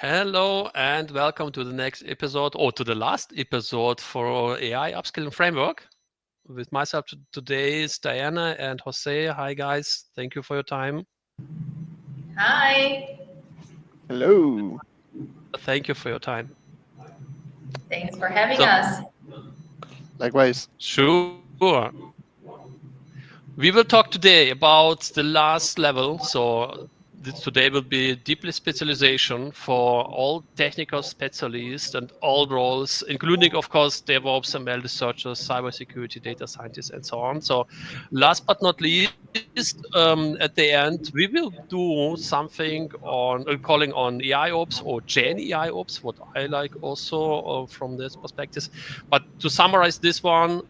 Hello and welcome to the next episode or to the last episode for our AI Upskilling Framework. With myself today is Diana and Jose. Hi guys, thank you for your time. Hi. Hello. Thank you for your time. Thanks for having So, us. Likewise. sure. We will talk today about the last level. So today will be deeply specialization for all technical specialists and all roles, including, of course, DevOps, ML researchers, cybersecurity, data scientists, and so on. So last but not least, at the end, we will do something on calling on AI ops or Gen AI ops, what I like also from this perspective. But to summarize this one,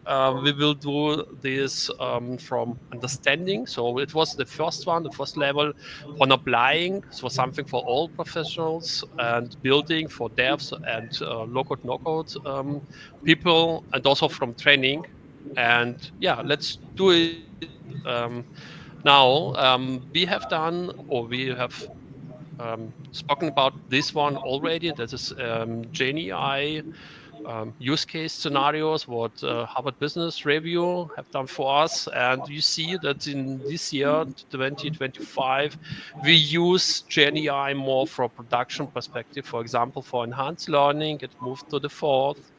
we will do this from understanding. So it was the first one, the first level on applying. So something for all professionals and building for devs and low-code, no-code people, and also from training. And yeah, let's do it. Now, we have done, or we have spoken about this one already. That is GenAI use case scenarios, what Harvard Business Review have done for us. And you see that in this year, 2025, we use GenAI more from a production perspective. For example, for enhanced learning, it moved to the fourth.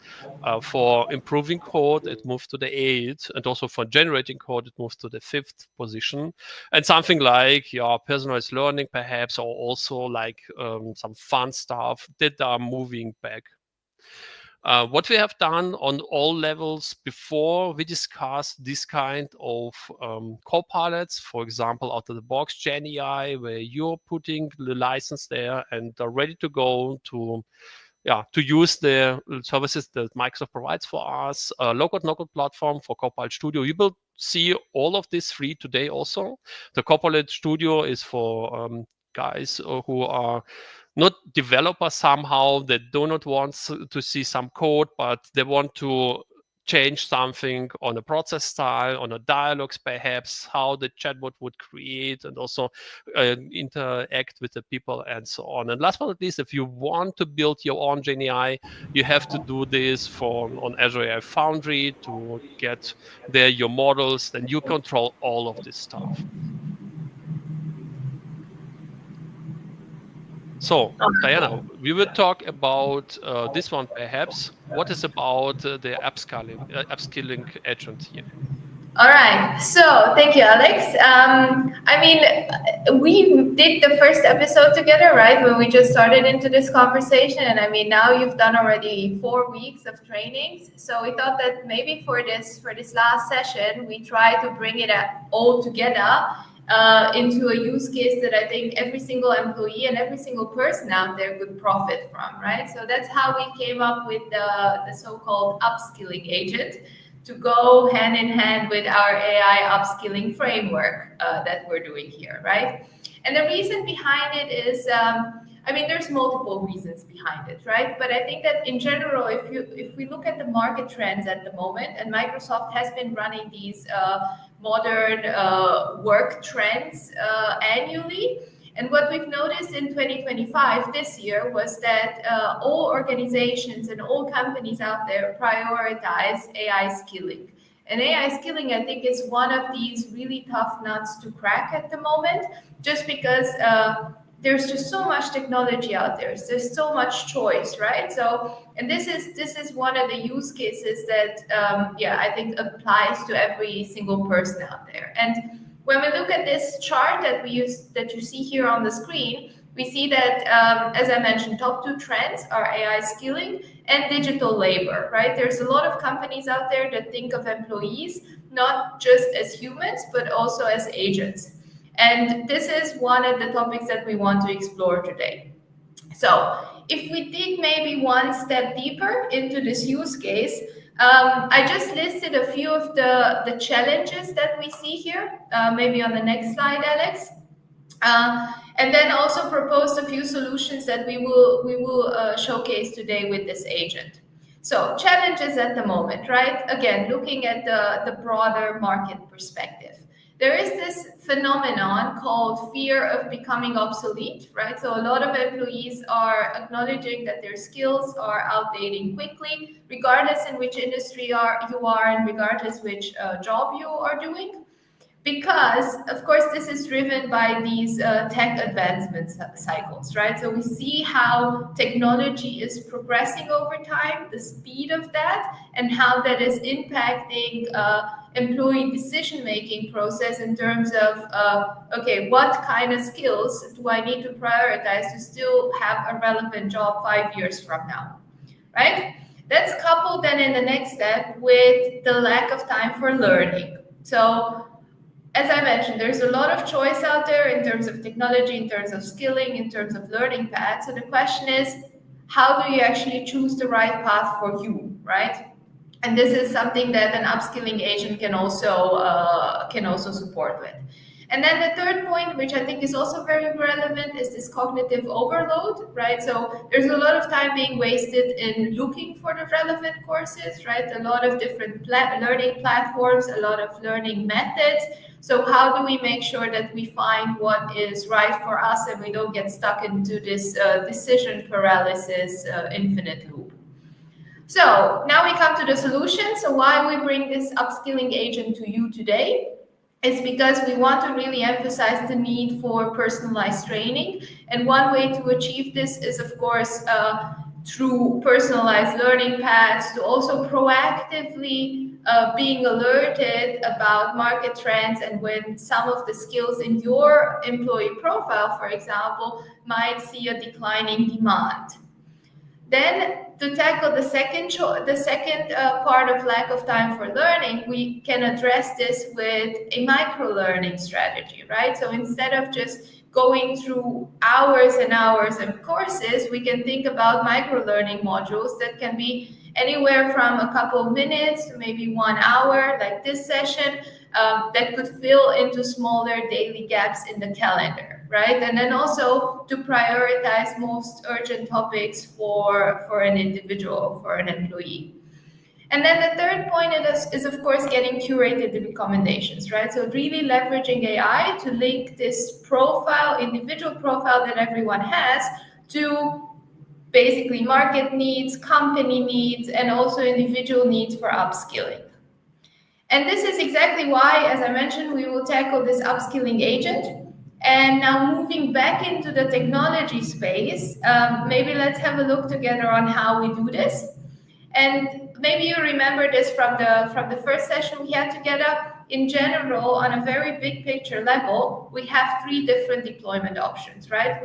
For improving code, it moved to the eighth. And also for generating code, it moves to the fifth position. And something like personalized learning, perhaps, or also like some fun stuff that are moving back. What we have done on all levels before, we discussed this kind of copilots, for example, out of the box Gen AI, where you're putting the license there and are ready to go to use the services that Microsoft provides for us. Low-code, no-code platform for Copilot Studio. You will see all of this free today also. The Copilot Studio is for guys who are not developers somehow, that do not want to see some code, but they want to change something on a process style, on a dialogues perhaps, how the chatbot would create and also interact with the people and so on. And last but not least, if you want to build your own Gen AI, you have to do this on Azure AI Foundry to get there your models, then you control all of this stuff. So, Diana, we will talk about this one perhaps. What is about the upskilling agent here? All right. So thank you, Alex. We did the first episode together, right? When we just started into this conversation. And I mean, now you've done already 4 weeks of trainings. So we thought that maybe for this last session, we try to bring it all together into a use case that I think every single employee and every single person out there could profit from, right? So that's how we came up with the so-called upskilling agent, to go hand in hand with our AI upskilling framework that we're doing here, right? And the reason behind it is, there's multiple reasons behind it, right? But I think that in general, if we look at the market trends at the moment, and Microsoft has been running these modern work trends annually. And what we've noticed in 2025, this year, was that all organizations and all companies out there prioritize AI skilling. And AI skilling, I think, is one of these really tough nuts to crack at the moment, just because there's just so much technology out there. There's so much choice, right? So, and this is one of the use cases that, I think applies to every single person out there. And when we look at this chart that you see here on the screen, we see that, as I mentioned, top 2 trends are AI skilling and digital labor, right? There's a lot of companies out there that think of employees not just as humans, but also as agents. And this is one of the topics that we want to explore today. So if we dig maybe one step deeper into this use case, I just listed a few of the challenges that we see here, maybe on the next slide, Alex. And then also proposed a few solutions that we will showcase today with this agent. So challenges at the moment, right? Again, looking at the broader market perspective. There is this phenomenon called fear of becoming obsolete, right? So a lot of employees are acknowledging that their skills are outdating quickly, regardless in which industry you are and regardless which job you are doing. Because of course this is driven by these tech advancement cycles, right? So we see how technology is progressing over time, the speed of that, and how that is impacting employee decision making process in terms of okay, what kind of skills do I need to prioritize to still have a relevant job 5 years from now, right? That's coupled then in the next step with the lack of time for learning. So as I mentioned, there's a lot of choice out there in terms of technology, in terms of skilling, in terms of learning paths. So the question is, how do you actually choose the right path for you, right? And this is something that an upskilling agent can also support with. And then the third point, which I think is also very relevant, is this cognitive overload, right? So there's a lot of time being wasted in looking for the relevant courses, right? A lot of different learning platforms, a lot of learning methods. So how do we make sure that we find what is right for us and we don't get stuck into this decision paralysis infinite loop? So now we come to the solution. So why we bring this upskilling agent to you today is because we want to really emphasize the need for personalized training. And one way to achieve this is, of course, through personalized learning paths, to also proactively being alerted about market trends and when some of the skills in your employee profile, for example, might see a declining demand. Then to tackle the second part of lack of time for learning, we can address this with a micro-learning strategy, right? So instead of just going through hours and hours of courses, we can think about micro-learning modules that can be anywhere from a couple of minutes to maybe 1 hour, like this session, that could fill into smaller daily gaps in the calendar, right? And then also to prioritize most urgent topics for an individual, for an employee. And then the third point is of course, getting curated recommendations, right? So really leveraging AI to link this profile, individual profile that everyone has, to basically market needs, company needs, and also individual needs for upskilling. And this is exactly why, as I mentioned, we will tackle this upskilling agent. And now moving back into the technology space, maybe let's have a look together on how we do this. And maybe you remember this from the first session we had together. In general, on a very big picture level, we have 3 different deployment options, right?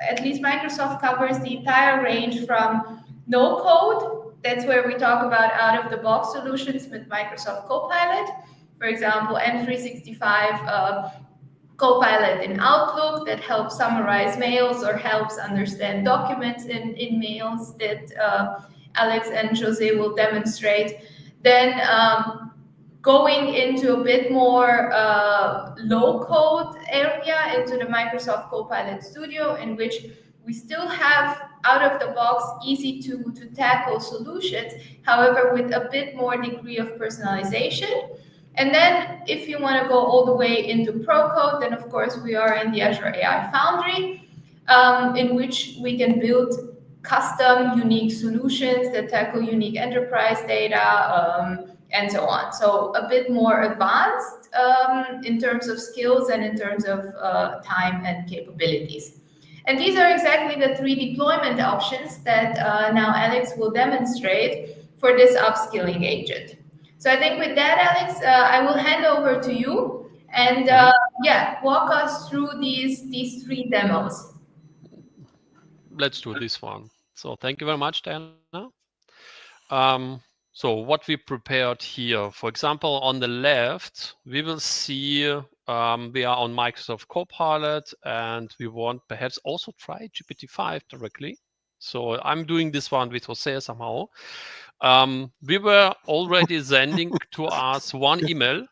At least Microsoft covers the entire range from no code. That's where we talk about out-of-the-box solutions with Microsoft Copilot. For example, M365 Copilot in Outlook that helps summarize mails or helps understand documents in mails that Alex and Jose will demonstrate. Then going into a bit more low-code area, into the Microsoft Copilot Studio, in which we still have out-of-the-box, easy-to-tackle solutions, however, with a bit more degree of personalization. And then if you want to go all the way into Pro Code, then of course we are in the Azure AI Foundry, in which we can build custom, unique solutions that tackle unique enterprise data, and so on. So a bit more advanced in terms of skills and in terms of time and capabilities. And these are exactly the 3 deployment options that now Alex will demonstrate for this upskilling agent. So I think with that, Alex, I will hand over to you and walk us through these 3 demos. Let's do this one. So thank you very much, Diana. So what we prepared here, for example, on the left, we will see we are on Microsoft Copilot, and we want perhaps also try GPT-5 directly. So I'm doing this one with Jose somehow. We were already sending to us one email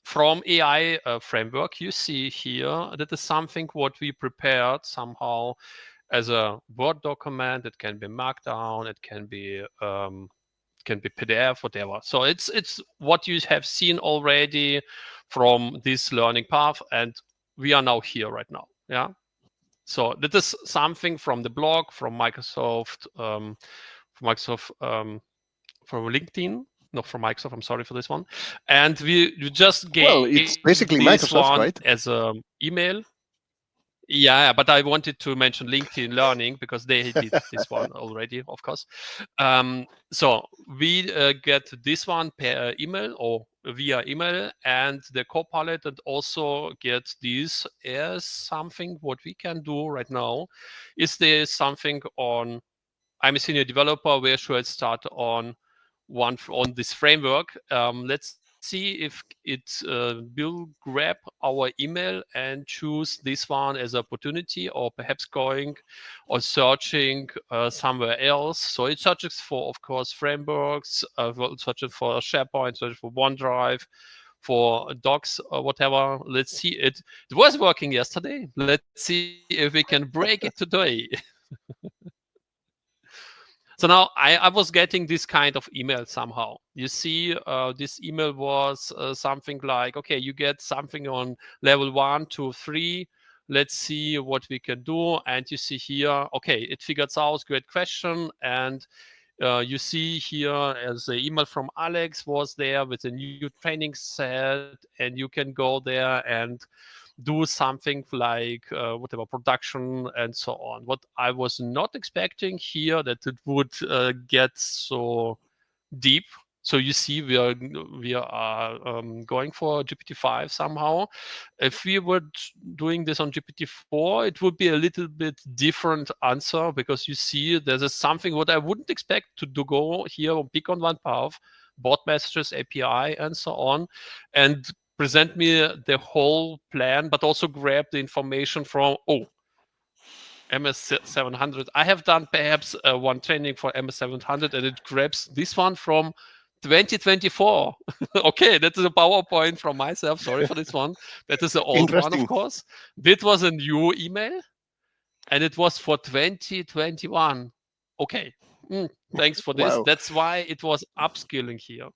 from AI framework. You see here, that is something what we prepared somehow as a Word document. It can be Markdown, it can be PDF, whatever. So it's what you have seen already from this learning path, and we are now here right now. Yeah. So that is something from the blog, from Microsoft, from LinkedIn, not from Microsoft. I'm sorry for this one. And we just Well, gave it's this basically one Microsoft, as right? a email. Yeah, but I wanted to mention LinkedIn Learning because they did this one already, of course. So we get this one per email or via email, and the Copilot, and also get this as something what we can do right now. Is there something on? I'm a senior developer. Where should I start on this framework? Let's see if it will grab our email and choose this one as an opportunity, or perhaps going or searching somewhere else. So it searches for, of course, frameworks, searches for SharePoint, searches for OneDrive, for docs or whatever. Let's see. It was working yesterday. Let's see if we can break it today. So now I was getting this kind of email somehow. You see, this email was something like, okay, you get something on level 1, 2, 3. Let's see what we can do. And you see here, okay, it figures out, great question. And you see here as the email from Alex was there with a new training set, and you can go there and do something like whatever production and so on. What I was not expecting here, that it would get so deep. So you see, we are going for GPT-5 somehow. If we were doing this on GPT-4, it would be a little bit different answer, because you see there's something what I wouldn't expect to do go here or pick on one path, bot messages, API, and so on, and present me the whole plan, but also grab the information from, MS700. I have done perhaps one training for MS700, and it grabs this one from 2024. Okay, that is a PowerPoint from myself. Sorry for this one. That is the old one, of Interesting. course. This was a new email, and it was for 2021. Okay. Thanks for this. Wow. That's why it was upskilling here.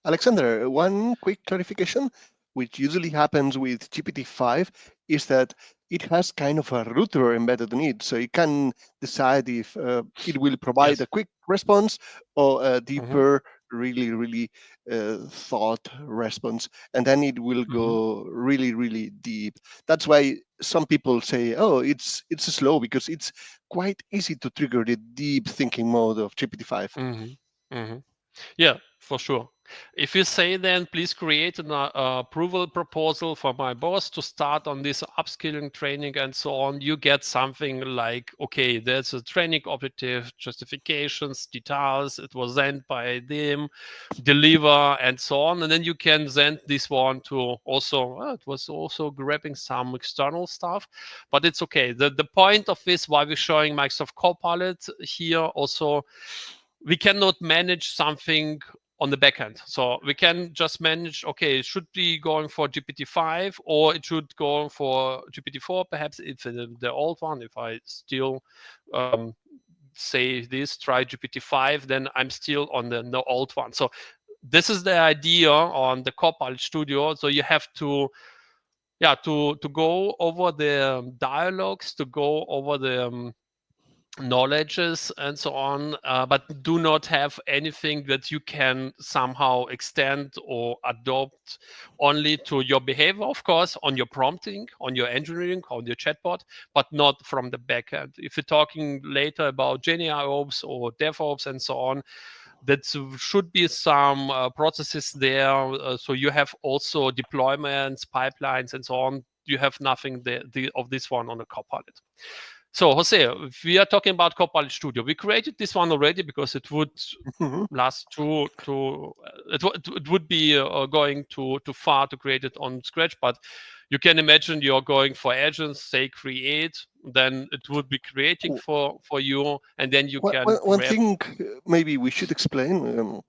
Alexander, one quick clarification, which usually happens with GPT-5, is that it has kind of a router embedded in it. So it can decide if it will provide Yes. a quick response or a Hmm. deeper, really, really thought response. And then it will Hmm. go really, really deep. That's why some people say, oh, it's slow, because it's quite easy to trigger the deep thinking mode of GPT-5. Hmm. Hmm. Yeah, for sure. If you say then, please create an approval proposal for my boss to start on this upskilling training and so on, you get something like, okay, there's a training objective, justifications, details, it was sent by them, deliver, and so on. And then you can send this one to also, it was also grabbing some external stuff, but it's okay. The point of this, why we're showing Microsoft Copilot here also, we cannot manage something on the back end. So we can just manage, okay, it should be going for GPT-5, or it should go for GPT-4, perhaps it's the old one. If I still say this, try GPT-5, then I'm still on the old one. So this is the idea on the Copilot Studio. So you have to, yeah, to go over the dialogues, to go over the knowledges and so on, but do not have anything that you can somehow extend or adopt only to your behavior, of course, on your prompting, on your engineering, on your chatbot, but not from the backend. If you're talking later about GenAI or DevOps and so on, that should be some processes there. So you have also deployments, pipelines, and so on. You have nothing of this one on a Copilot. So, Jose, if we are talking about Copilot Studio, we created this one already because it would Mhm. last it would be going too far to create it on Scratch. But you can imagine you're going for agents, say create, then it would be creating for you, and then you can One grab. thing maybe we should explain.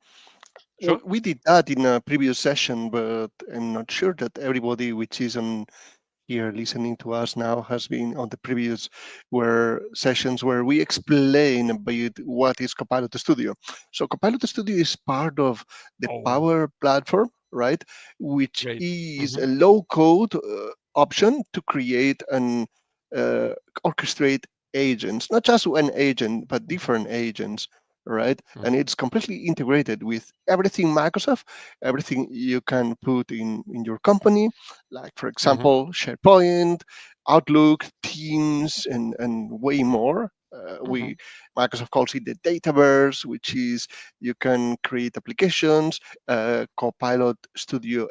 Sure. We did that in a previous session, but I'm not sure that everybody which is on here listening to us now has been on the previous sessions where we explain about what is Copilot Studio. So Copilot Studio is part of the Oh. Power Platform. right? Which Great. is Mm-hmm. a low code option to create and orchestrate agents, not just one agent, but different agents, right? And it's completely integrated with everything Microsoft, everything you can put in your company, like, for Mm-hmm. example, SharePoint, Outlook, Teams, and way more. Mm-hmm. We Microsoft calls it the Dataverse, which is you can create applications. Copilot Studio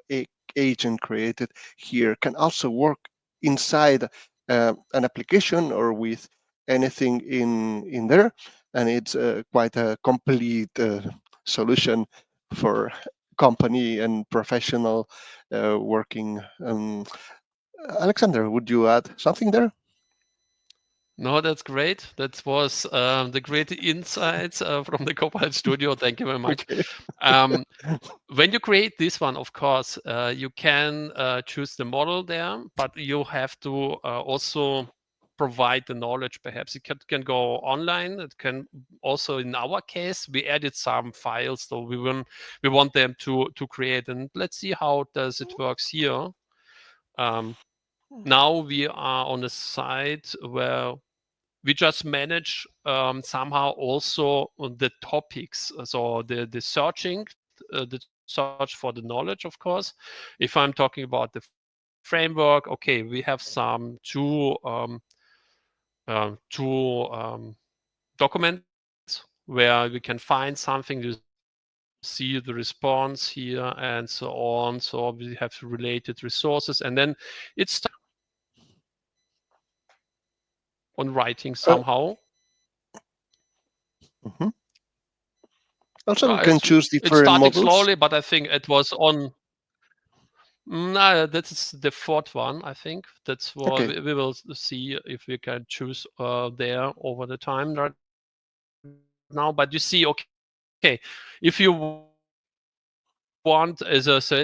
agent created here can also work inside an application or with anything in there, and it's quite a complete solution for company and professional working. Alexander, would you add something there? No, that's great. That was the great insights from the Copilot Studio. Thank you very much. Okay. Um, when you create this one, of course, you can choose the model there, but you have to also provide the knowledge. Perhaps it can go online. It can also, in our case, we added some files, so we want them to create. And let's see how does it works here. Um, Now we are on a site where we just manage somehow also the topics. So the searching, the search for the knowledge, of course. If I'm talking about the framework, okay, we have some two documents where we can find something. You see the response here and so on. So we have related resources, and then it starts on writing Uh, somehow. mhm. Also, we can It's choose it's different starting models. slowly, but I think it was on. No, that is the fourth one. I think that's what Okay. we will see if we can choose there over the time right now. But you see, okay, if you want as a senior developers, what is there, what you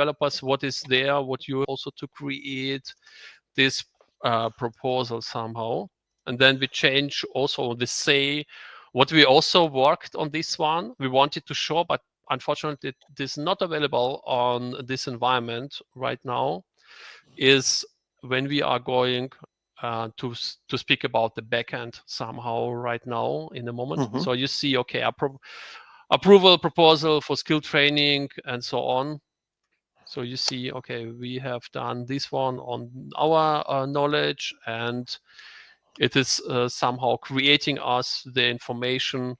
also to create this proposal somehow, and then we change also the say what we also worked on this one. We wanted to show, but unfortunately, it is not available on this environment right now. Is when we are going to speak about the backend somehow right now in a moment. So you Hmm. see, okay, approval proposal for skill training and so on. So you see, okay, we have done this one on our knowledge, and it is somehow creating us the information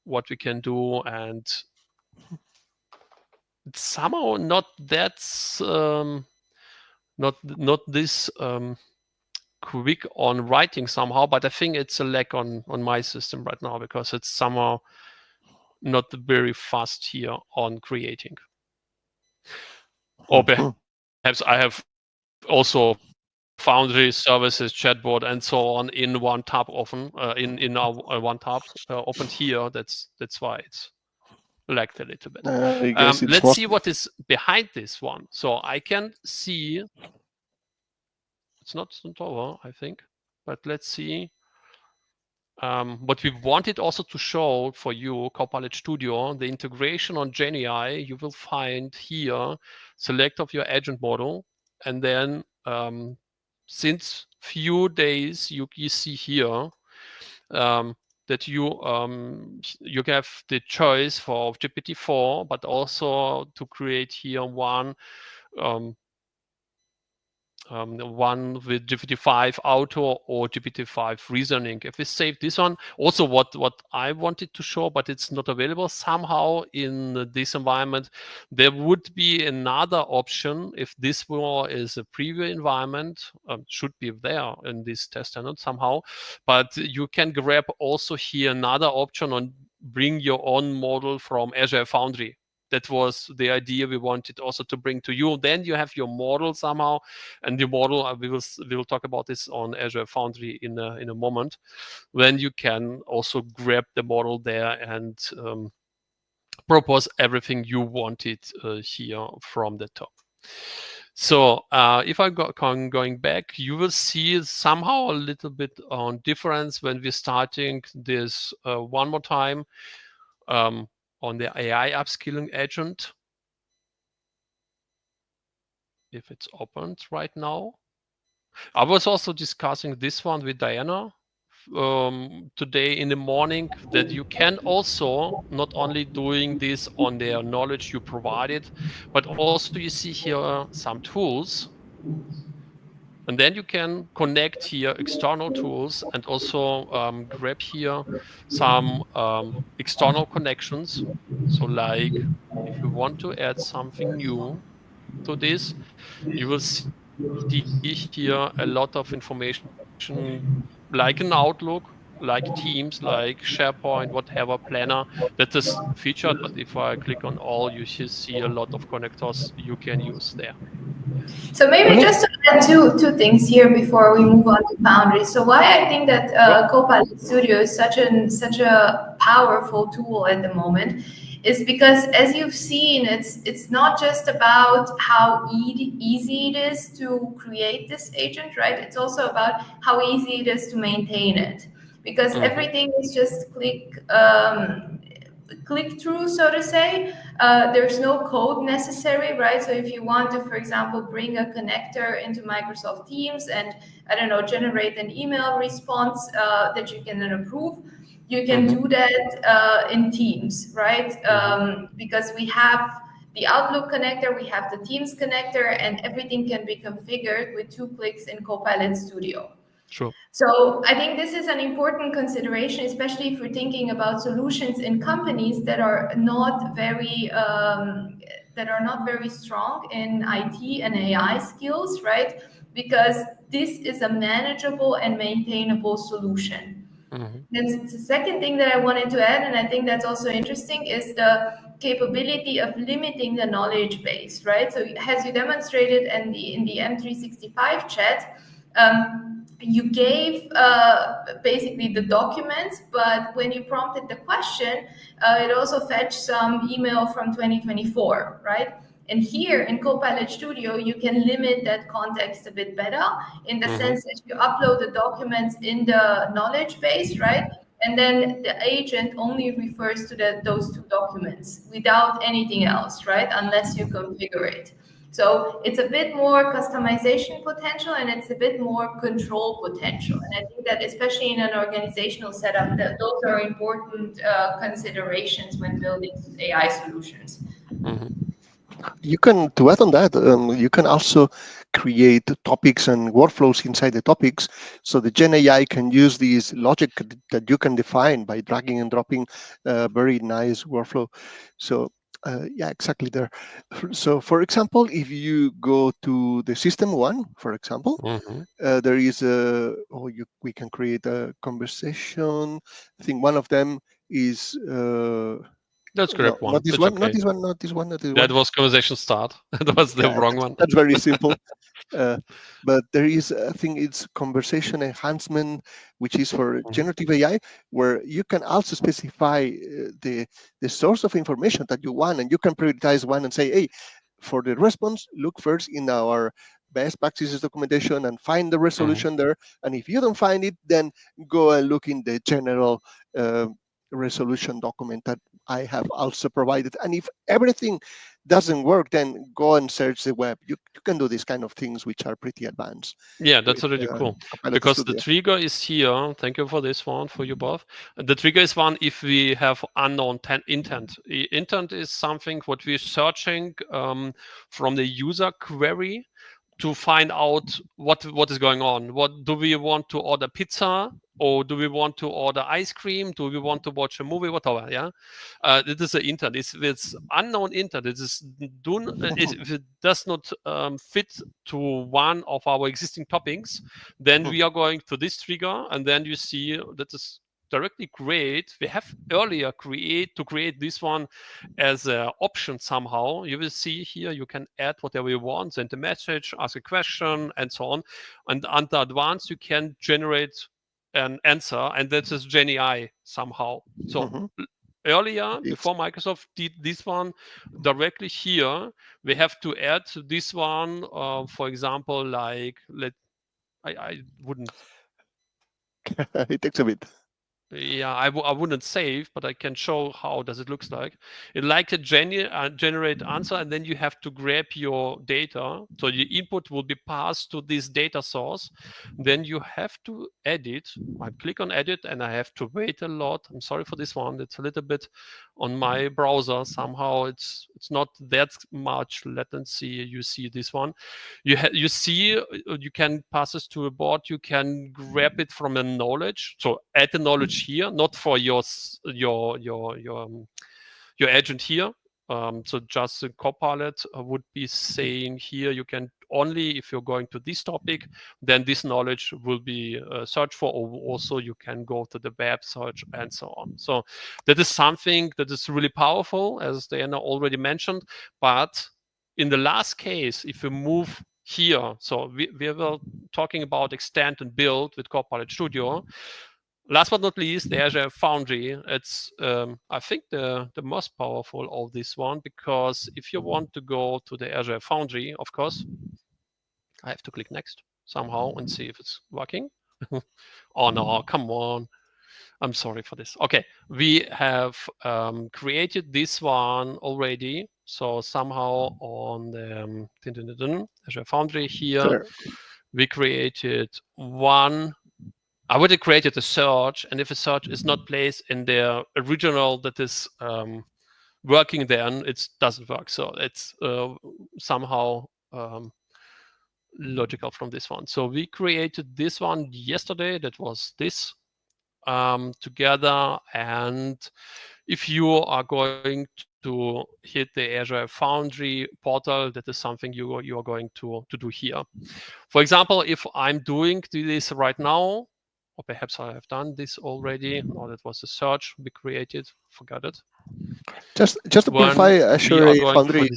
what we can do, and it's somehow not that not this quick on writing somehow, but I think it's a lack on my system right now because it's somehow not very fast here on creating. Or Hmm. perhaps I have also Foundry services, chatbot, and so on in one tab open, in our one tab opened here. That's why it's lagged a little bit. I Let's guess see it's what most. is behind this one. So I can see it's not over, I think, but let's see. What we wanted also to show for you, Copilot Studio, the integration on GenAI, you will find here, select of your agent model, and then since few days, you see here um, that you have the choice for GPT-4, but also to create here um, one with GPT-5 Auto or GPT-5 Reasoning. If we save this one, also what I wanted to show, but it's not available somehow in this environment, there would be another option if this is a preview environment, should be there in this test tenant somehow, but you can grab also here another option on bring your own model from Azure Foundry. That was the idea we wanted also to bring to you. Then you have your model somehow, and the model we will talk about this on Azure Foundry in a moment. Then you can also grab the model there and propose everything you wanted here from the top. So if I going back, you will see somehow a little bit on difference when we're starting this one more time um, on the AI upskilling agent. if it's opened right now. I was also discussing this one with Diana today in the morning, that you can also not only doing this on their knowledge you provided, but also you see here some tools, and then you can connect here external tools and also grab here some external connections. So like if you want to add something new to this, you will see here a lot of information like an Outlook, like Teams, like SharePoint, whatever planner that is featured. But if I click on all, you should see a lot of connectors you can use there. So maybe Okay. just to add two things here before we move on to Foundry. So why I think that Sure. Copilot Studio is such a powerful tool at the moment is because, as you've seen, it's not just about how easy it is to create this agent, right? It's also about how easy it is to maintain it, because Hmm. everything is just click through, so to say. There's no code necessary, right? So if you want to, for example, bring a connector into Microsoft Teams and, I don't know, generate an email response that you can then approve, you can Hmm. do that in Teams, right? Hmm. Because we have the Outlook connector, we have the Teams connector, and everything can be configured with 2 clicks in Copilot Studio. Sure. So I think this is an important consideration, especially if we're thinking about solutions in companies that are not very strong in IT and AI skills, right? Because this is a manageable and maintainable solution. Hmm. And the second thing that I wanted to add, and I think that's also interesting, is the capability of limiting the knowledge base, right? So as you demonstrated in the M365 chat, you gave basically the documents, but when you prompted the question, it also fetched some email from 2024, right? And here in Copilot Studio, you can limit that context a bit better in the Hmm. sense that you upload the documents in the knowledge base, right? And then the agent only refers to those two documents without anything else, right? Unless you configure it. So it's a bit more customization potential and it's a bit more control potential. And I think that especially in an organizational setup, that those are important considerations when building AI solutions. Hmm. You can, to add on that, you can also create topics and workflows inside the topics. So the Gen AI can use these logic that you can define by dragging and dropping a very nice workflow. So yeah, exactly there. So for example, if you go to the system one, for example, Hmm. there is a, we can create a conversation. I think one of them is, Let's grab no, not one. this It's one, not okay. this one, not this one, not this That one. was conversation start. That was the Yeah, wrong one. that's very simple. Uh, but there is, I think it's conversation enhancement, which is for Hmm. generative AI, where you can also specify the source of information that you want, and you can prioritize one and say, hey, for the response, look first in our best practices documentation and find the Hmm. resolution there. And if you don't find it, then go and look in the general uh, resolution document that I have also provided. And if everything doesn't work, then go and search the web. You can do these kind of things, which are pretty advanced Yeah, with that's really cool. Copilot Because the Studio. trigger is here. Thank you for this one, for you both. The trigger is one if we have unknown intent. Intent is something what we're searching from the user query to find out what is going on. What do we want to order pizza, or do we want to order ice cream? Do we want to watch a movie? Whatever. Yeah, this is the intent. It's unknown intent. If it does not fit to one of our existing topics, then we are going to this trigger, and then you see that is directly create. We have earlier create this one as an option somehow. You will see here you can add whatever you want, send a message, ask a question, and so on. And under advanced, you can generate an answer, and that is Gen AI somehow. So Mhm. earlier, It's before Microsoft did this one directly here, we have to add this one. For example, like I wouldn't. it takes a bit. Yeah, I wouldn't save, but I can show how does it looks like. It like a generate answer, and then you have to grab your data. So your input will be passed to this data source. Then you have to edit. I click on edit, and I have to wait a lot. I'm sorry for this one. It's a little bit on my browser. Somehow it's not that much latency. You see this one. You see you can pass this to a board. You can grab it from a knowledge. So add the knowledge here, not for your agent here. So just the Copilot would be saying here you can only if you're going to this topic, then this knowledge will be searched for, or also you can go to the web search and so on. So that is something that is really powerful, as Diana already mentioned. But in the last case, if you move here, so we were talking about extend and build with Copilot Studio. Last but not least, the Azure Foundry. It's I think the most powerful of this one, because if you want to go to the Azure Foundry, of course, I have to click next somehow and see if it's working. Oh no, come on. I'm sorry for this. Okay, we have created this one already. So somehow on the Azure Foundry here, There. we created one. I would have created a search, and if a search is not placed in the original that is working, then it doesn't work. So it's somehow logical from this one. So we created this one yesterday. That was this together. And if you are going to hit the Azure Foundry portal, that is something you are going to do here. For example, if I'm doing this right now, or perhaps I have done this already. No, that was a search we created. Forgot it. Just to When clarify, we Azure are AI going for Foundry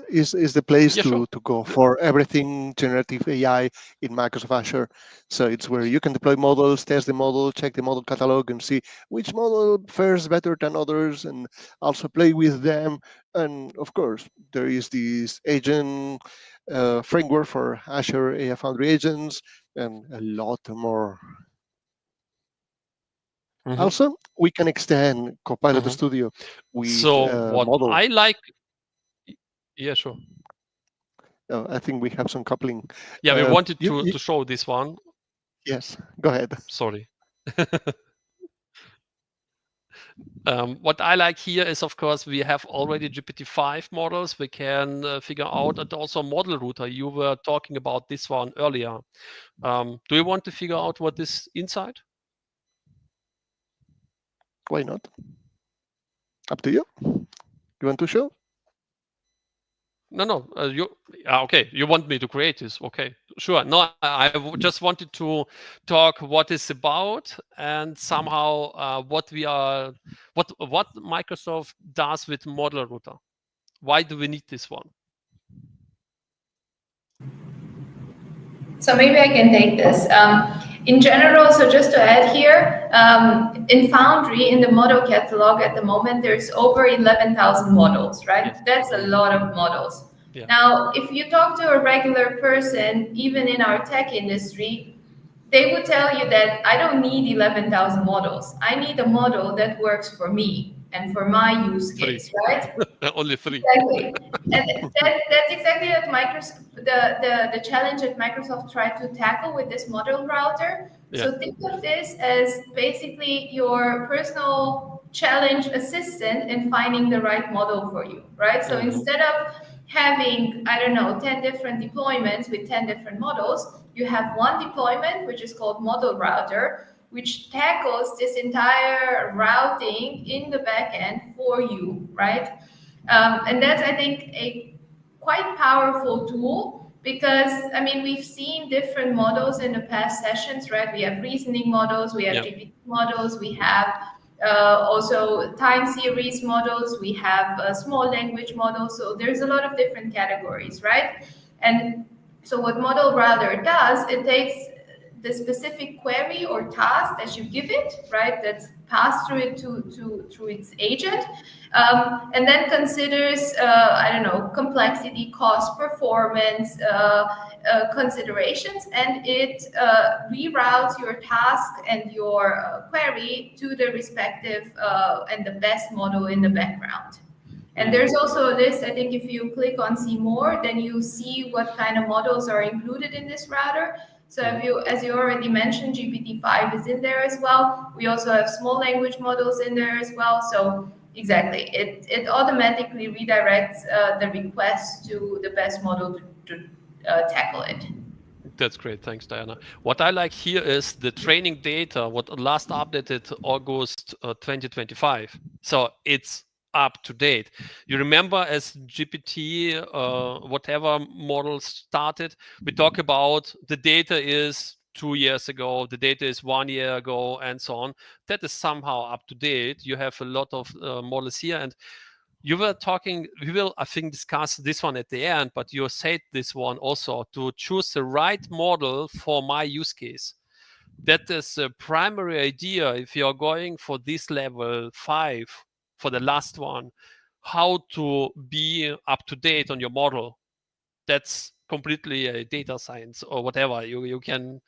this, is the place yeah, sure. to go for everything generative AI in Microsoft Azure. So it's where you can deploy models, test the model, check the model catalog, and see which model fares better than others, and also play with them. And of course, there is this agent framework for Azure AI Foundry agents, and a lot more. Mm-hmm. Also, we can extend Copilot Mm-hmm. Studio with So what model. I like, yeah, sure. I think we have some coupling. Yeah, we wanted You, to show this one. yes, go ahead. Sorry. What I like here is, of course, we have already GPT-5 models. We can figure out, and also model router. You were talking about this one earlier. Do you want to figure out what is inside? Why not? Up to you. You want to show? No. Okay. You want me to create this? Okay, sure. No, just wanted to talk what is about, and somehow what Microsoft does with model router. Why do we need this one? So maybe I can take this. In general, so just to add here, in Foundry, in the model catalog at the moment, there's over 11,000 models, right? Yes. That's a lot of models. Yeah. Now, if you talk to a regular person, even in our tech industry, they would tell you that I don't need 11,000 models. I need a model that works for me and for my use Three. case, right? Only three. Exactly. And that's exactly what Microsoft, the challenge that Microsoft tried to tackle with this model router. Yeah. So think of this as basically your personal challenge assistant in finding the right model for you, right? So instead of having, I don't know, 10 different deployments with 10 different models, you have one deployment, which is called model router, which tackles this entire routing in the backend for you, right? And that's, I think, a quite powerful tool because, I mean, we've seen different models in the past sessions, right? We have reasoning models, we have Yeah. GPT models, we have also time series models, we have small language models. So there's a lot of different categories, right? And so what Model Router does, it takes the specific query or task that you give it, right? That's pass through it through its agent, and then considers complexity, cost, performance considerations, and it reroutes your task and your query to the respective and the best model in the background. And there's also a list. I think if you click on see more, then you see what kind of models are included in this router. So as you already mentioned, GPT-5 is in there as well. We also have small language models in there as well. So exactly, it automatically redirects the request to the best model to tackle it. That's great. Thanks, Diana. What I like here is the training data, what last updated August 2025. So it's up to date. You remember as GPT, whatever models started, we talk about the data is 2 years ago, the data is 1 year ago, and so on. That is somehow up to date. You have a lot of models here, and you were talking, we will, I think, discuss this one at the end, but you said this one also, to choose the right model for my use case. That is a primary idea if you're going for this level 5, for the last one, how to be up to date on your model. That's completely a data science or whatever. You can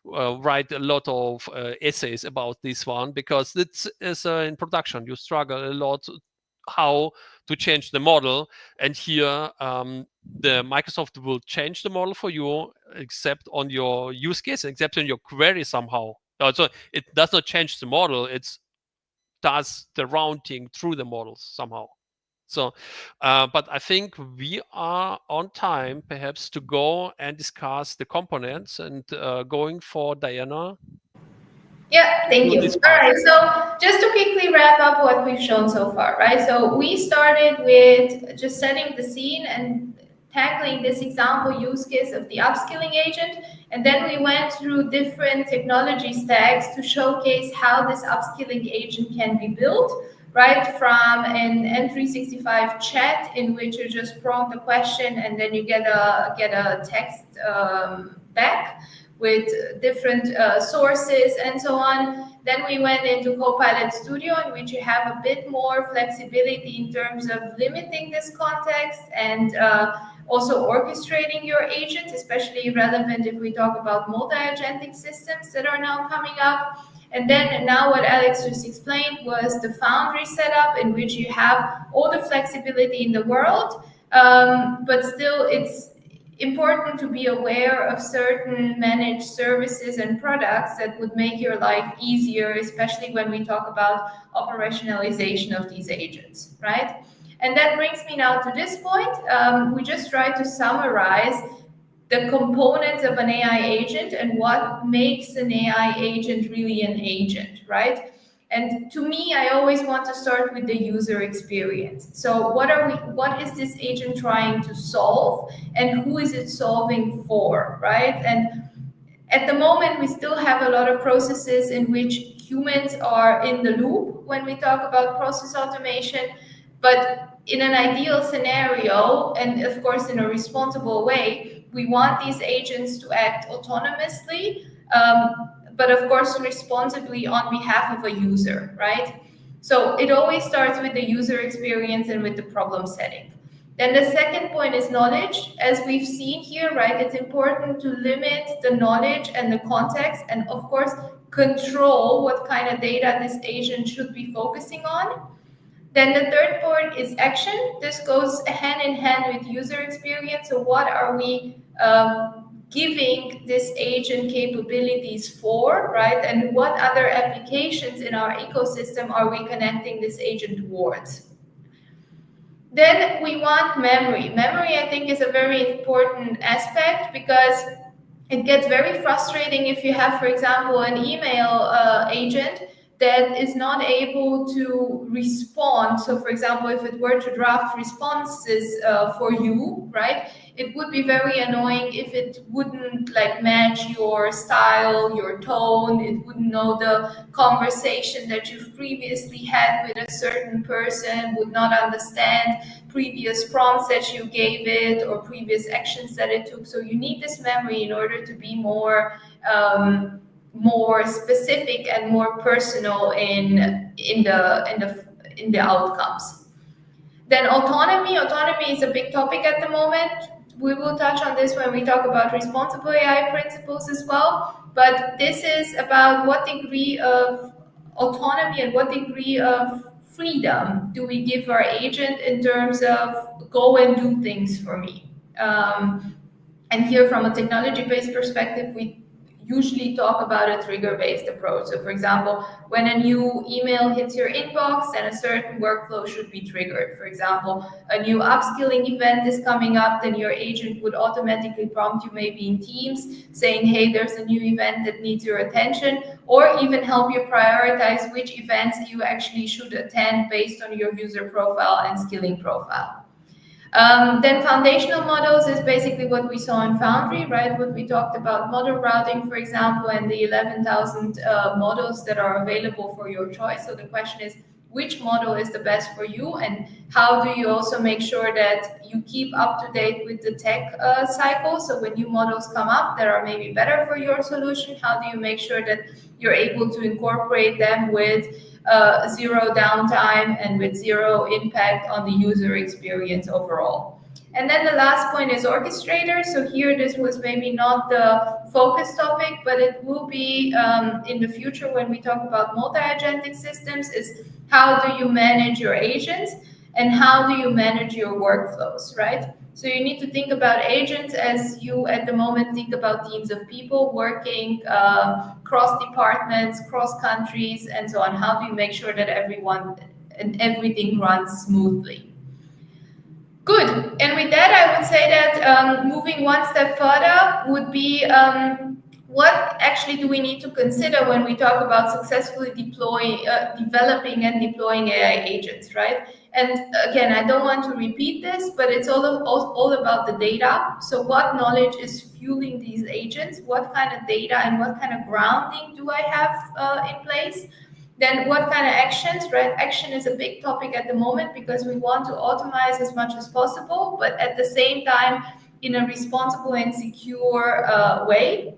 write a lot of essays about this one, because it's in production. You struggle a lot how to change the model, and here the Microsoft will change the model for you, except on your use case, except on your query somehow. So it does not change the model, it does the routing through the models somehow. So but I think we are on time perhaps to go and discuss the components, and going for Diana. Yeah, thank you. All right, so just to quickly wrap up what we've shown so far, right? So we started with just setting the scene and tackling this example use case of the upskilling agent, and then we went through different technology stacks to showcase how this upskilling agent can be built, right? From an N365 chat in which you just prompt a question and then you get a text back with different sources and so on. Then we went into Copilot Studio, in which you have a bit more flexibility in terms of limiting this context and also orchestrating your agent, especially relevant if we talk about multi-agentic systems that are now coming up. And then now what Alex just explained was the foundry setup, in which you have all the flexibility in the world, but still it's important to be aware of certain managed services and products that would make your life easier, especially when we talk about operationalization of these agents, right? And that brings me now to this point. We just tried to summarize the components of an AI agent and what makes an AI agent really an agent, right? And to me, I always want to start with the user experience. So what is this agent trying to solve, and who is it solving for, right? And at the moment, we still have a lot of processes in which humans are in the loop when we talk about process automation. But in an ideal scenario, and of course in a responsible way, we want these agents to act autonomously, but of course responsibly on behalf of a user, right? So it always starts with the user experience and with the problem setting. Then the second point is knowledge. As we've seen here, right, it's important to limit the knowledge and the context, and of course control what kind of data this agent should be focusing on. Then the third point is action. This goes hand in hand with user experience. So what are we giving this agent capabilities for, right? And what other applications in our ecosystem are we connecting this agent towards? Then we want memory. Memory, I think, is a very important aspect, because it gets very frustrating if you have, for example, an email agent that is not able to respond. So, for example, if it were to draft responses for you, right, it would be very annoying if it wouldn't like match your style, your tone. It wouldn't know the conversation that you've previously had with a certain person, would not understand previous prompts that you gave it or previous actions that it took. So you need this memory in order to be more more specific and more personal in the outcomes. Then autonomy. Autonomy is a big topic at the moment. We will touch on this when we talk about responsible AI principles as well. But this is about what degree of autonomy and what degree of freedom do we give our agent in terms of go and do things for me. And here, from a technology-based perspective, we usually talk about a trigger-based approach. So for example, when a new email hits your inbox, then a certain workflow should be triggered. For example, a new upskilling event is coming up, then your agent would automatically prompt you maybe in Teams saying, hey, there's a new event that needs your attention, or even help you prioritize which events you actually should attend based on your user profile and skilling profile. Then foundational models is basically what we saw in Foundry, right? What we talked about model routing, for example, and the 11,000 models that are available for your choice. So the question is, which model is the best for you, and how do you also make sure that you keep up to date with the tech cycle? So when new models come up that are maybe better for your solution, how do you make sure that you're able to incorporate them with zero downtime and with zero impact on the user experience overall? And then the last point is orchestrator. So here, this was maybe not the focus topic, but it will be in the future when we talk about multi-agentic systems, is how do you manage your agents and how do you manage your workflows, right? So you need to think about agents as you at the moment think about teams of people working cross departments, cross countries, and so on. How do you make sure that everyone and everything runs smoothly? Good. And with that, I would say that moving one step further would be what actually do we need to consider when we talk about successfully developing and deploying AI agents, right? And again, I don't want to repeat this, but it's all about the data. So what knowledge is fueling these agents? What kind of data and what kind of grounding do I have in place? Then what kind of actions, right? Action is a big topic at the moment because we want to automate as much as possible, but at the same time, in a responsible and secure way.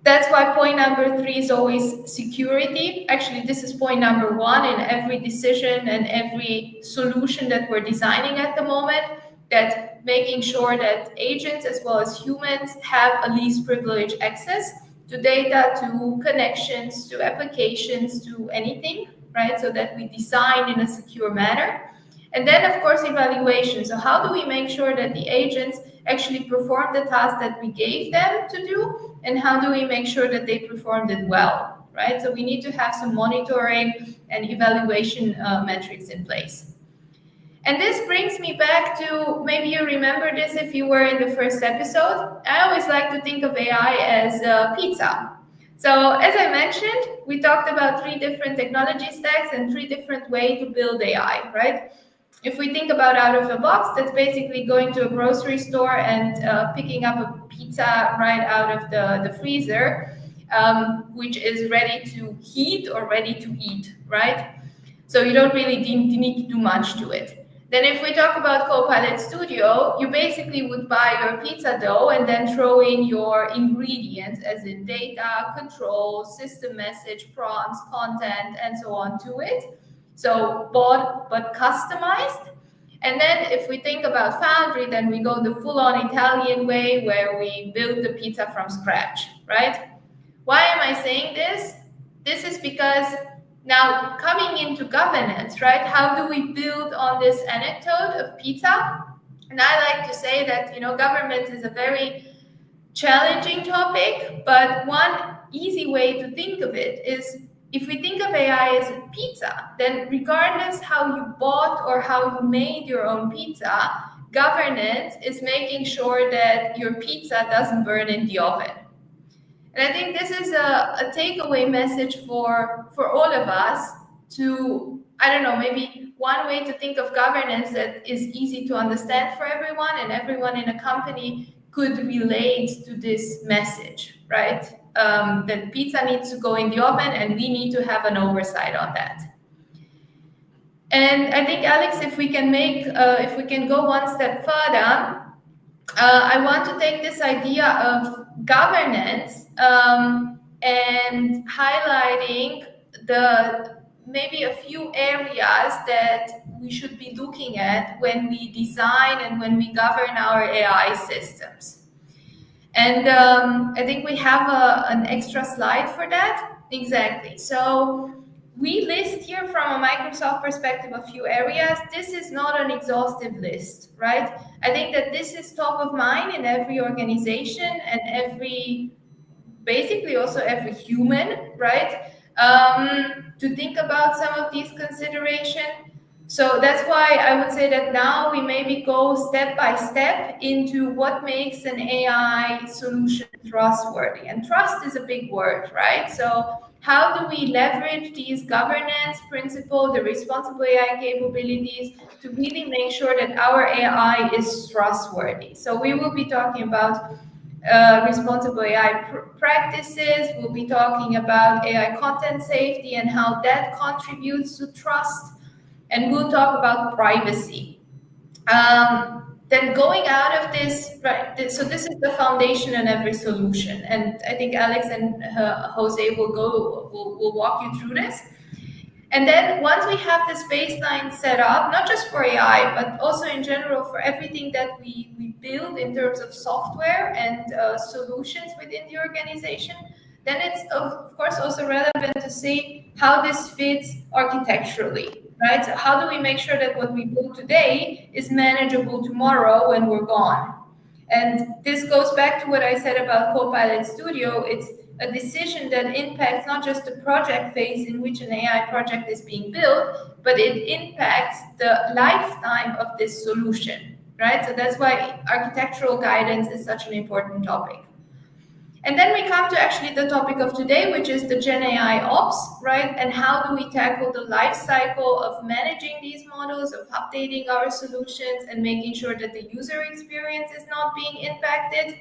That's why point number 3 is always security. Actually, this is point number 1 in every decision and every solution that we're designing at the moment, that making sure that agents as well as humans have a least privilege access to data, to connections, to applications, to anything, right? So that we design in a secure manner. And then, of course, evaluation. So how do we make sure that the agents actually perform the task that we gave them to do? And how do we make sure that they performed it well, right? So we need to have some monitoring and evaluation metrics in place. And this brings me back to, maybe you remember this if you were in the first episode. I always like to think of AI as pizza. So as I mentioned, we talked about 3 different technology stacks and 3 different ways to build AI, right? If we think about out of the box, that's basically going to a grocery store and picking up a pizza right out of the freezer, which is ready to heat or ready to eat, right? So you don't really need to do much to it. Then if we talk about Copilot Studio, you basically would buy your pizza dough and then throw in your ingredients, as in data, control, system message, prompts, content, and so on to it. So bought but customized. And then if we think about Foundry, then we go the full-on Italian way where we build the pizza from scratch, right? Why am I saying this? This is because now coming into governance, right? How do we build on this anecdote of pizza? And I like to say that, government is a very challenging topic, but one easy way to think of it is, if we think of AI as a pizza, then regardless how you bought or how you made your own pizza, governance is making sure that your pizza doesn't burn in the oven. And I think this is a takeaway message for all of us to, I don't know, maybe one way to think of governance that is easy to understand for everyone, and everyone in a company could relate to this message, right? That pizza needs to go in the oven and we need to have an oversight on that. And I think, Alex, if we can go one step further, I want to take this idea of governance and highlighting the maybe a few areas that we should be looking at when we design and when we govern our AI systems. And I think we have an extra slide for that. Exactly. So we list here from a Microsoft perspective a few areas. This is not an exhaustive list, right? I think that this is top of mind in every organization and basically also every human, right? To think about some of these considerations. So that's why I would say that now we maybe go step by step into what makes an AI solution trustworthy. And trust is a big word, right? So how do we leverage these governance principles, the responsible AI capabilities to really make sure that our AI is trustworthy? So we will be talking about responsible AI practices. We'll be talking about AI content safety and how that contributes to trust. And we'll talk about privacy. Then going out of this, right? So this is the foundation in every solution, and I think Alex and Jose will walk you through this. And then once we have this baseline set up, not just for AI, but also in general for everything that we build in terms of software and solutions within the organization, then it's of course also relevant to see how this fits architecturally, right? So how do we make sure that what we build today is manageable tomorrow when we're gone? And this goes back to what I said about Copilot Studio. It's a decision that impacts not just the project phase in which an AI project is being built, but it impacts the lifetime of this solution, right? So that's why architectural guidance is such an important topic. And then we come to actually the topic of today, which is the Gen AI Ops, right? And how do we tackle the life cycle of managing these models, of updating our solutions, and making sure that the user experience is not being impacted?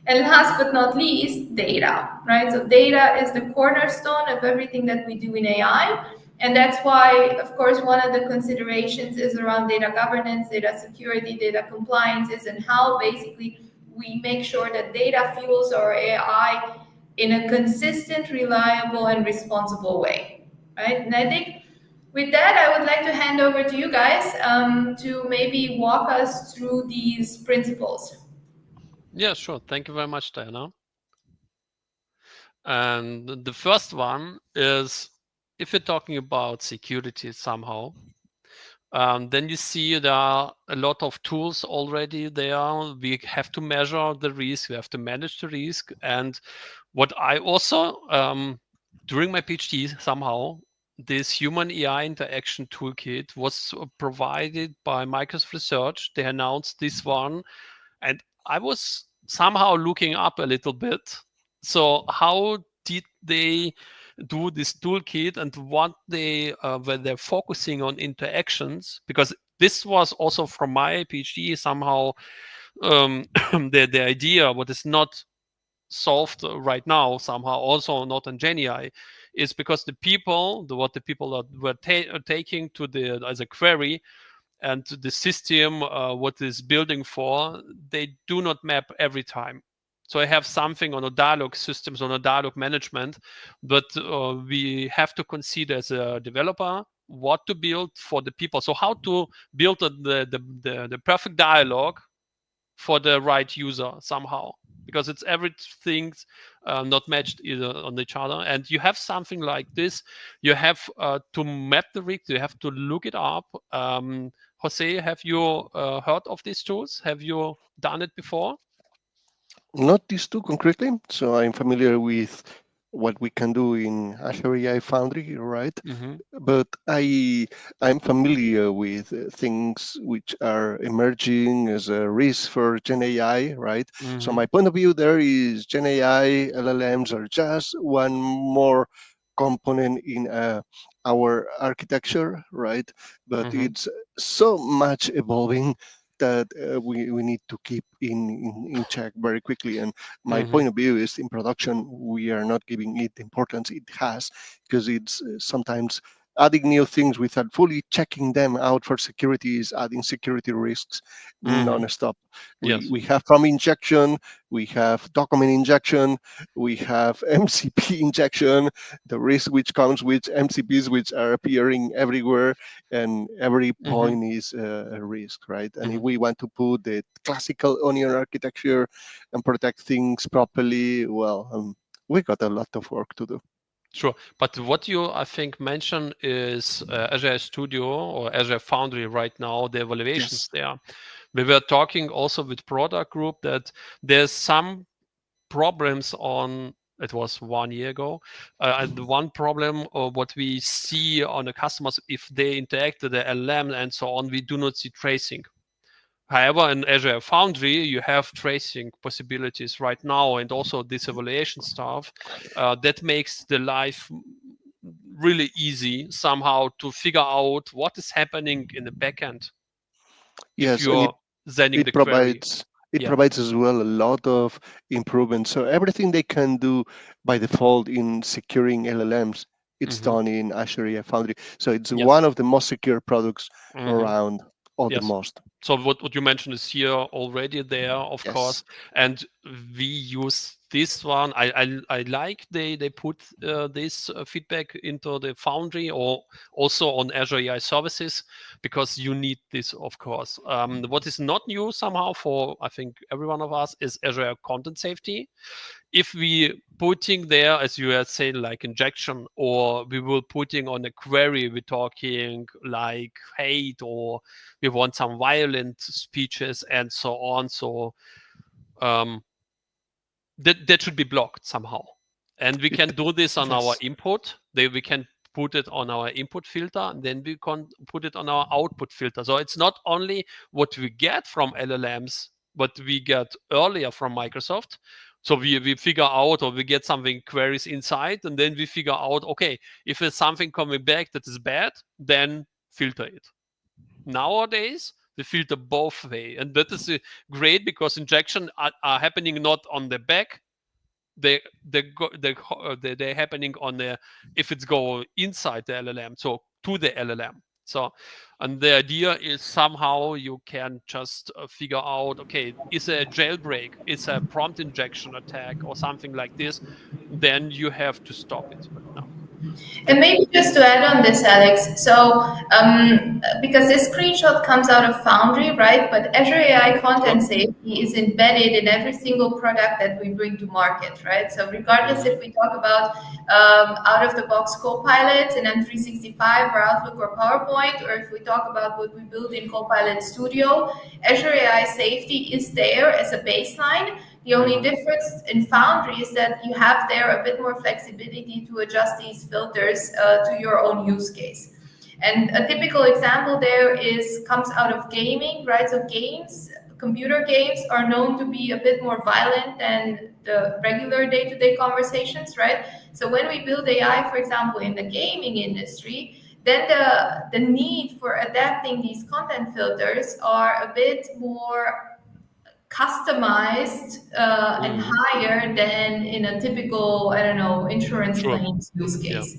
And last but not least, data, right? So data is the cornerstone of everything that we do in AI. And that's why, of course, one of the considerations is around data governance, data security, data compliances, and how basically we make sure that data fuels our AI in a consistent, reliable, and responsible way, right? And I think with that, I would like to hand over to you guys to maybe walk us through these principles. Yeah, sure. Thank you very much, Diana. And the first one is, if you're talking about security somehow, then you see there are a lot of tools already there. We have to measure the risk, we have to manage the risk. And what I also, during my PhD somehow, this human AI interaction toolkit was provided by Microsoft Research. They announced this one, and I was somehow looking up a little bit. So how did they do this toolkit, and what they were they focusing on interactions? Because this was also from my PhD somehow the idea what is not solved right now, somehow also not in GenAI, is because the people, what the people were taking to the as a query, and the system what is building for, they do not map every time. So I have something on a dialogue systems, on a dialogue management, but we have to consider as a developer what to build for the people. So how to build the perfect dialogue for the right user somehow, because it's everything not matched either on each other. And you have something like this, you have to map the rig, you have to look it up. Jose, have you heard of these tools? Have you done it before? Not these two concretely. So I'm familiar with what we can do in Azure AI Foundry, right? Mm-hmm. But I'm familiar with things which are emerging as a risk for Gen AI, right? So Mm-hmm. my point of view there is Gen AI LLMs are just one more component in our architecture, right? But Mm-hmm. it's so much evolving that we need to keep in check very quickly. And my Mm-hmm. point of view is in production, we are not giving it the importance it has, because it's sometimes adding new things without fully checking them out for security is adding security risks non-stop. Yes. We have from injection, we have document injection, we have MCP injection, the risk which comes with MCPs which are appearing everywhere, and every point is a risk, right? And if we want to put the classical onion architecture and protect things properly, well, we got a lot of work to do. Sure. But what you, I think, mentioned is Azure Studio or Azure Foundry right now, the evaluations Yes. there. We were talking also with product group that there's some problems on, it was 1 year ago, and the one problem of what we see on the customers, if they interact with the LLM and so on, we do not see tracing. However, in Azure Foundry, you have tracing possibilities right now, and also this evaluation stuff that makes the life really easy somehow to figure out what is happening in the backend if Yes, and you're sending it the query. provides it Yeah. provides as well a lot of improvements. So everything they can do by default in securing LLMs, it's Hmm. done in Azure AI Foundry. So it's Yes. one of the most secure products Hmm. around, or the Yes. most. So what you mentioned is here already there, of course, Yes. and we use this one. I like they put this feedback into the Foundry or also on Azure AI services, because you need this, of course. What is not new somehow for, I think, every one of us is Azure Content Safety. If we putting there, as you had said, like injection, or we will putting on a query, we're talking like hate, or we want some violent speeches and so on. So um, that should be blocked somehow. And we It, can do this on our yes. input. We can put it on our input filter, and then we can put it on our output filter. So it's not only what we get from LLMs, but we get earlier from Microsoft. So we figure out, or we get something queries inside, and then we figure out, okay, if there's something coming back that is bad, then filter it. Nowadays, we filter both way, and that is great because injection are happening not on the back, they're happening on the, if it's go inside the LLM, so to the LLM. So, and the idea is somehow you can just figure out, okay, is a jailbreak, is a prompt injection attack or something like this, then you have to stop it right now. And maybe just to add on this, Alex, so because this screenshot comes out of Foundry, right? But Azure AI Sure. content safety is embedded in every single product that we bring to market, right? So regardless Hmm. if we talk about out of the box Copilot in M365 or Outlook or PowerPoint, or if we talk about what we build in Copilot Studio, Azure AI safety is there as a baseline. The only Hmm. difference in Foundry is that you have there a bit more flexibility to adjust these filters to your own use case. And a typical example there is comes out of gaming, right? So games, computer games are known to be a bit more violent than the regular day-to-day conversations, right? So when we build AI, for example, in the gaming industry, then the need for adapting these content filters are a bit more customized and Hmm. higher than in a typical, I don't know, insurance Sure. claims use Yeah. case,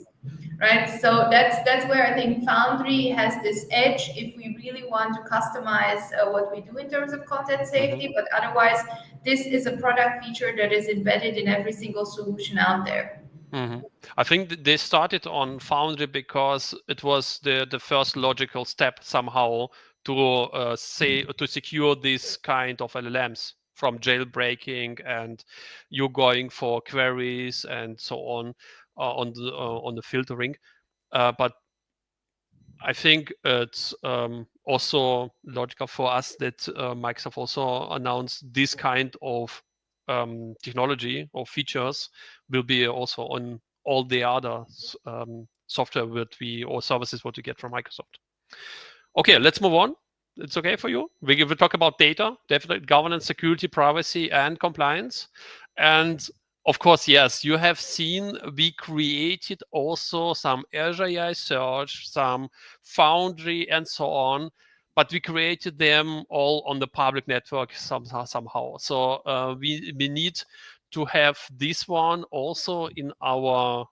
right? So that's where I think Foundry has this edge if we really want to customize what we do in terms of content Hmm. safety. But otherwise, this is a product feature that is embedded in every single solution out there. Hmm. I think they started on Foundry because it was the first logical step somehow to say to secure this kind of LLMs from jailbreaking, and you going for queries and so on the filtering. But I think it's also logical for us that Microsoft also announced this kind of technology or features will be also on all the other software that we or services what we get from Microsoft. Okay, let's move on. It's okay for you. We will talk about data, definitely governance, security, privacy, and compliance. And of course, yes, you have seen we created also some Azure AI Search, some Foundry, and so on. But we created them all on the public network somehow. So we need to have this one also in our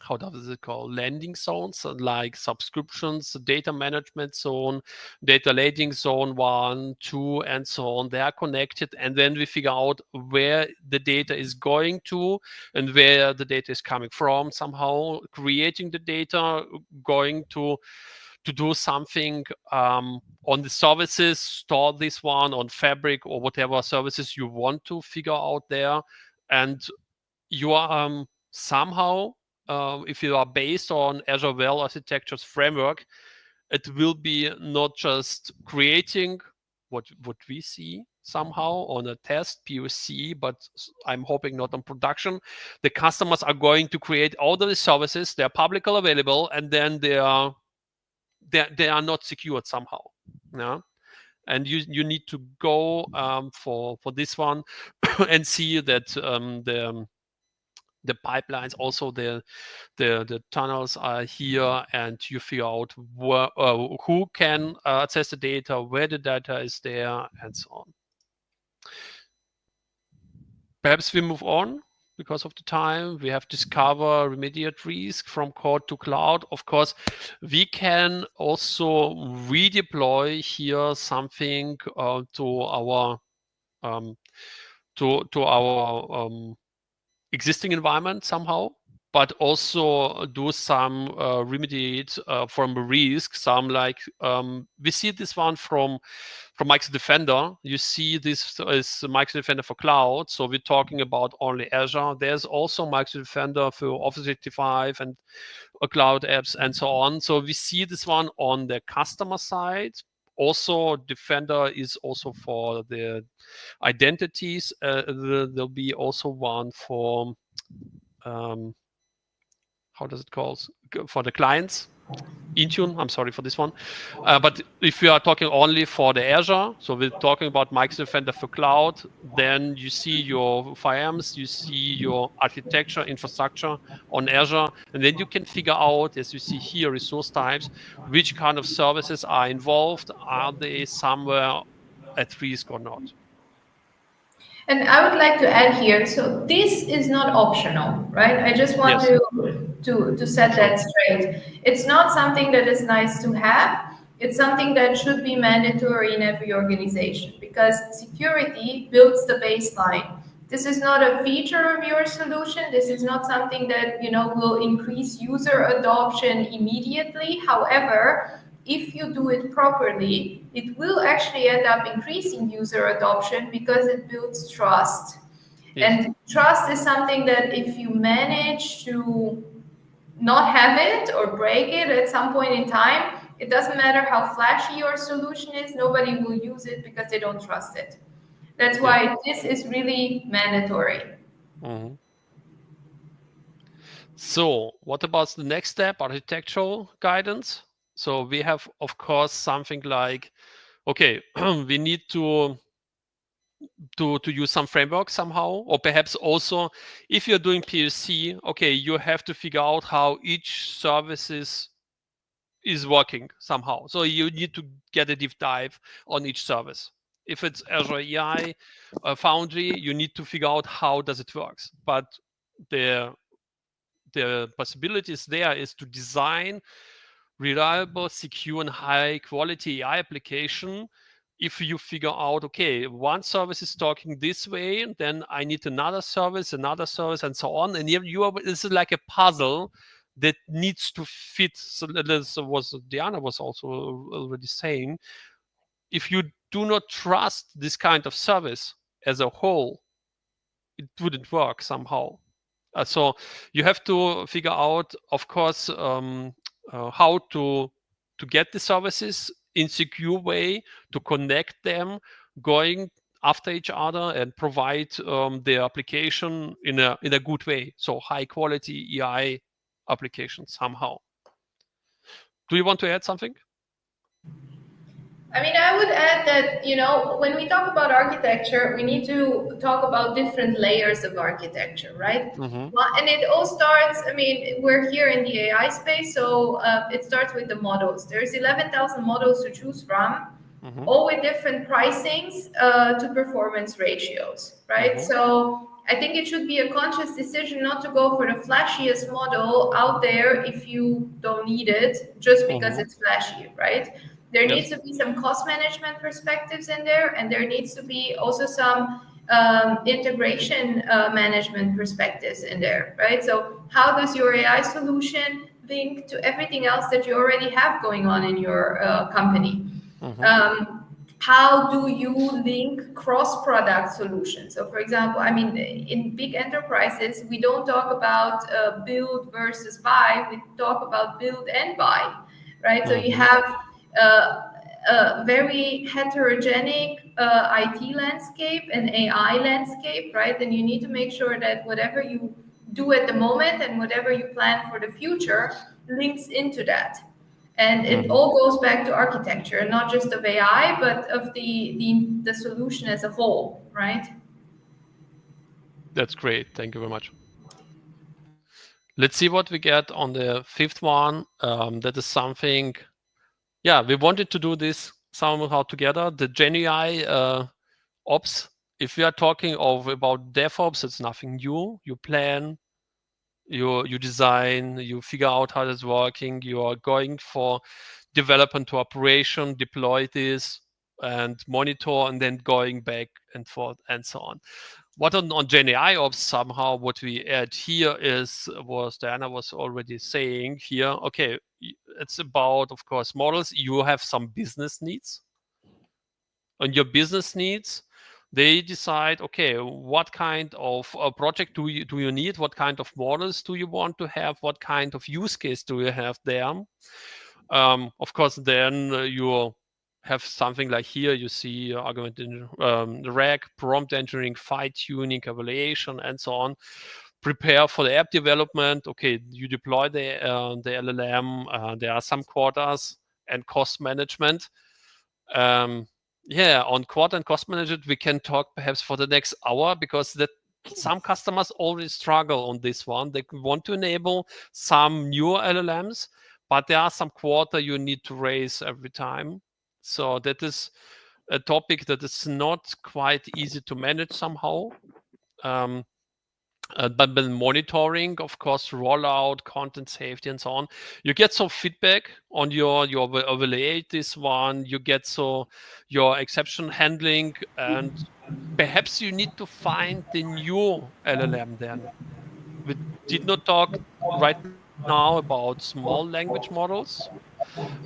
how does it call, landing zones, like subscriptions, data management zone, data landing zone 1, 2, and so on. They are connected, and then we figure out where the data is going to and where the data is coming from, somehow creating the data, going to do something on the services, store this one on Fabric or whatever services you want to figure out there. And you are somehow, if you are based on Azure Well Architecture's framework, it will be not just creating what we see somehow on a test POC, but I'm hoping not on production. The customers are going to create all the services, they're publicly available, and then they are not secured somehow. Yeah. And you need to go for this one and see that the pipelines, also the tunnels are here, and you figure out who can access the data, where the data is there, and so on. Perhaps we move on because of the time. We have discover remediate risk from code to cloud. Of course, we can also redeploy here something to our um, to our existing environment somehow, but also do some remediate from risk. Some like we see this one from Microsoft Defender. You see this is Microsoft Defender for cloud. So we're talking about only Azure. There's also Microsoft Defender for Office 365 and cloud apps and so on. So we see this one on the customer side. Also, Defender is also for the identities. There'll be also one for how does it call, for the clients, Intune. I'm sorry for this one, but if we are talking only for the Azure, so we're talking about Microsoft Defender for cloud, then you see your VMs, you see your architecture infrastructure on Azure, and then you can figure out, as you see here, resource types, which kind of services are involved. Are they somewhere at risk or not? And I would like to add here, so this is not optional, right? I just want Yes, to set sure. that straight. It's not something that is nice to have. It's something that should be mandatory in every organization because security builds the baseline. This is not a feature of your solution. This is not something that, will increase user adoption immediately. However, if you do it properly, it will actually end up increasing user adoption because it builds trust. Yes. And trust is something that if you manage to not have it or break it at some point in time, it doesn't matter how flashy your solution is, nobody will use it because they don't trust it. That's Yeah. why this is really mandatory. Mhm. So what about the next step, architectural guidance? So we have, of course, something like, okay, we need to use some framework somehow, or perhaps also if you're doing POC, okay, you have to figure out how each services is working somehow. So you need to get a deep dive on each service. If it's Azure AI, Foundry, you need to figure out how does it works. But the possibilities there is to design reliable, secure, and high quality AI application. If you figure out, okay, one service is talking this way, then I need another service, and so on. And this is like a puzzle that needs to fit. So this was Diana was also already saying. If you do not trust this kind of service as a whole, it wouldn't work somehow. So you have to figure out, of course, how to get the services in secure way, to connect them, going after each other, and provide the application in a good way. So high quality AI application somehow. Do you want to add something? I mean, I would add that, when we talk about architecture, we need to talk about different layers of architecture, right? Mm-hmm. And it all starts, I mean, we're here in the AI space, so it starts with the models. There's 11,000 models to choose from, Mm-hmm. all with different pricings to performance ratios, right? Mm-hmm. So I think it should be a conscious decision not to go for the flashiest model out there if you don't need it just because Hmm. it's flashy, right? There needs Yes. to be some cost management perspectives in there, and there needs to be also some integration management perspectives in there, right? So, how does your AI solution link to everything else that you already have going on in your company? Hmm. Um, how do you link cross-product solutions? So, for example, I mean, in big enterprises, we don't talk about build versus buy. We talk about build and buy, right? So you Hmm. have uh, a very heterogenic IT landscape and AI landscape, right? And you need to make sure that whatever you do at the moment and whatever you plan for the future links into that. And it Hmm. all goes back to architecture, not just of AI, but of the solution as a whole, right? That's great. Thank you very much. Let's see what we get on the fifth one. That is something, yeah, we wanted to do this somehow together. The Gen AI ops, if we are talking of about DevOps, it's nothing new. You plan, you design, you figure out how it's working, you are going for development to operation, deploy this and monitor, and then going back and forth and so on. What on Gen AI ops, somehow what we add here is, was Diana was already saying here, okay, it's about, of course, models. You have some business needs, and your business needs, they decide, okay, what kind of project do you need, what kind of models do you want to have, what kind of use case do you have there. Of course, then you have something like here, you see argument in the RAG, prompt engineering, fine tuning, evaluation, and so on. Prepare for the app development. Okay, you deploy the LLM. There are some quotas and cost management. um, yeah, on quad and cost management, we can talk perhaps for the next hour, because that some customers already struggle on this one. They want to enable some newer LLMs, but there are some quota you need to raise every time. So that is a topic that is not quite easy to manage somehow. Um, but then monitoring, of course, rollout, content safety, and so on. You get some feedback on your evaluate this one. You get so your exception handling, and perhaps you need to find the new LLM. Then we did not talk right now about small language models,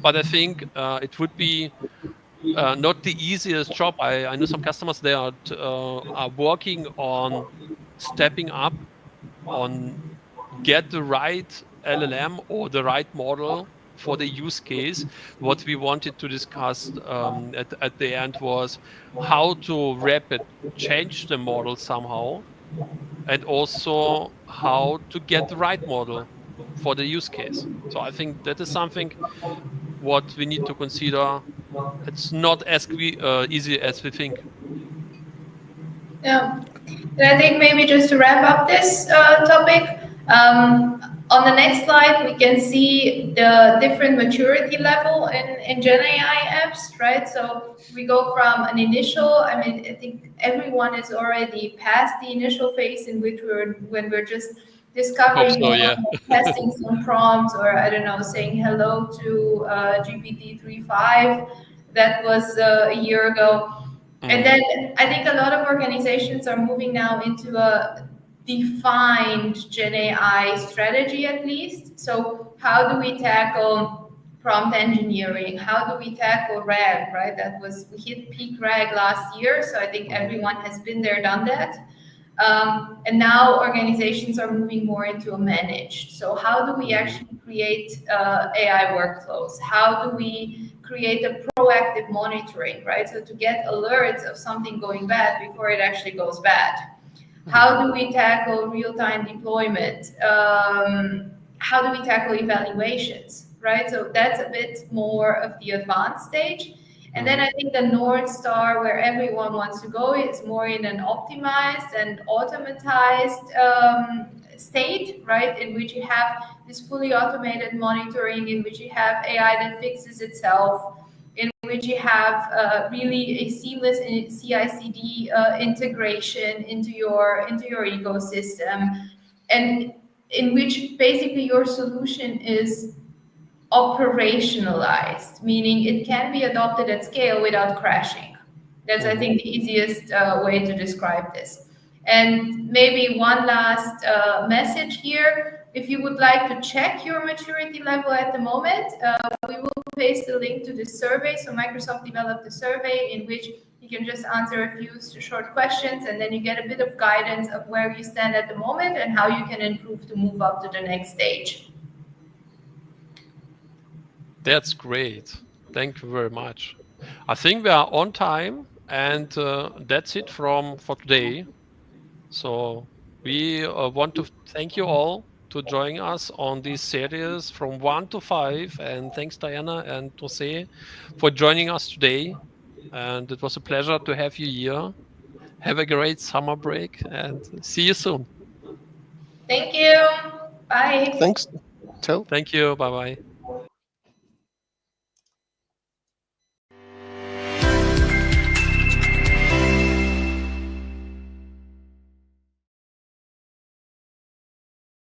but I think it would be not the easiest job. I know some customers, they are working on stepping up on get the right LLM or the right model for the use case. What we wanted to discuss at the end was how to rapid change the model somehow, and also how to get the right model for the use case. So I think that is something what we need to consider. It's not as easy as we think. Yeah. And I think maybe just to wrap up this topic, on the next slide, we can see the different maturity level in Gen AI apps, right? So we go from an initial, I mean, I think everyone is already past the initial phase in which when we're just Hope discovering so, or yeah. testing some prompts, or I don't know, saying hello to GPT 3.5. That was a year ago. And Mhm. then I think a lot of organizations are moving now into a defined Gen AI strategy, at least. So, how do we tackle prompt engineering? How do we tackle RAG, right? That was, we hit peak RAG last year. So, I think Mhm. everyone has been there, done that. And now organizations are moving more into a managed. So, how do we Mhm. actually create AI workflows? How do we create a proactive monitoring, right? So, to get alerts of something going bad before it actually goes bad. How Mhm. do we tackle real time deployment? How do we tackle evaluations, right? So, that's a bit more of the advanced stage. And then Mhm. I think the North Star, where everyone wants to go, is more in an optimized and automatized state, right? In which you have this fully automated monitoring, in which you have AI that fixes itself, in which you have really a seamless CI/CD integration into your ecosystem, and in which basically your solution is operationalized, meaning it can be adopted at scale without crashing. That's, I think, the easiest way to describe this. And maybe one last message here. If you would like to check your maturity level at the moment, we will paste the link to this survey. So Microsoft developed a survey in which you can just answer a few short questions, and then you get a bit of guidance of where you stand at the moment and how you can improve to move up to the next stage. That's great. Thank you very much. I think we are on time, and that's it for today. So we want to thank you all to join us on this series from 1 to 5, and thanks Diana and Jose for joining us today. And it was a pleasure to have you here. Have a great summer break, and see you soon. Thank you. Bye. Thanks. Ciao. Thank you. Bye bye.